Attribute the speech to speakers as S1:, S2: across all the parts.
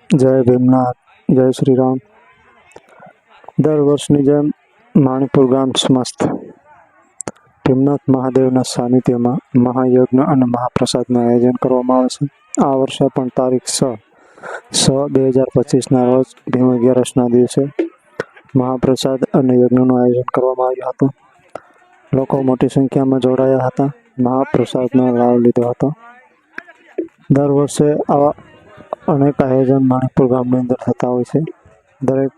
S1: જય ભીમનાથ, જય શ્રી રામ. દર વર્ષની જેમ માણિકપુર ગામ સમસ્ત ભીમનાથ મહાદેવના સાનિધ્યમાં મહાયજ્ઞ અને મહાપ્રસાદનું આયોજન કરવામાં આવે છે. આ વર્ષે પણ તારીખ 6/6/2025ના રોજ ભીમ અગિયારસના દિવસે મહાપ્રસાદ અને યજ્ઞનું આયોજન કરવામાં આવ્યું હતું. લોકો મોટી સંખ્યામાં જોડાયા હતા. મહાપ્રસાદનો લાભ લીધો હતો. દર વર્ષે આવા અનેક આયોજન માણિકપુર ગામની અંદર થતા હોય છે. દરેક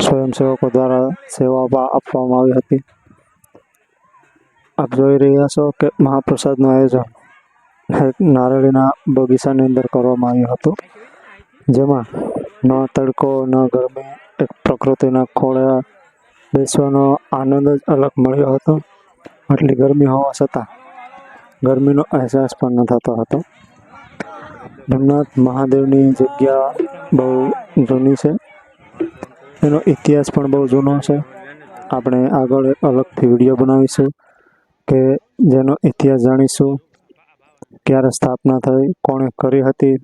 S1: સ્વયંસેવકો દ્વારા સેવા આપવામાં આવી હતી. આપ જોઈ રહ્યા છો કે મહાપ્રસાદનું આયોજન એક નારળીના બગીચાની અંદર કરવામાં આવ્યું હતું, જેમાં ન તડકો ન ગરમી, એક પ્રકૃતિના ખોળે બેસવાનો આનંદ જ અલગ મળ્યો હતો. આટલી ગરમી હોવા છતાં ગરમીનો અહેસાસ પણ ન થતો હતો. ભીમનાથ મહાદેવની જગ્યા બહુ જૂની છે. એનો ઇતિહાસ પણ બહુ જૂનો છે. આપણે આગળ એક અલગથી વિડીયો બનાવીશું કે જેનો ઇતિહાસ જાણીશું, ક્યારે સ્થાપના થઈ, કોણે કરી હતી,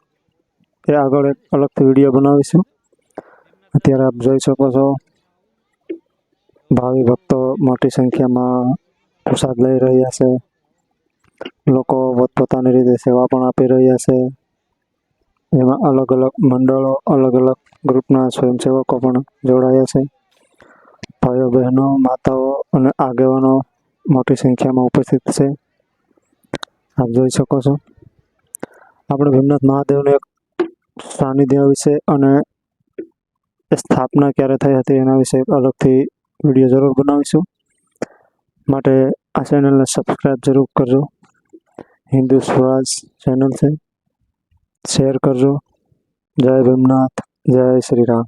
S1: એ આગળ એક અલગથી વિડીયો બનાવીશું. અત્યારે આપ જોઈ શકો છો, ભાવિ ભક્તો મોટી સંખ્યામાં પ્રસાદ લઈ રહ્યા છે. લોકો પોતપોતાની રીતે સેવા પણ આપી રહ્યા છે. એમાં અલગ અલગ મંડળો, અલગ અલગ ગ્રુપના સ્વયંસેવકો પણ જોડાયા છે. ભાઈઓ, બહેનો, માતાઓ અને આગેવાનો મોટી સંખ્યામાં ઉપસ્થિત છે. આપ જોઈ શકો છો. આપણે ભીમનાથ મહાદેવનું એક સાનિધ્ય વિશે અને સ્થાપના ક્યારે થઈ હતી એના વિશે એક અલગથી વિડીયો જરૂર બનાવીશું. માટે આ ચેનલને સબસ્ક્રાઈબ જરૂર કરજો. હિન્દુ સ્વરાજ ચેનલ છે, શેર કરજો. જય ભીમનાથ, જય શ્રી રામ.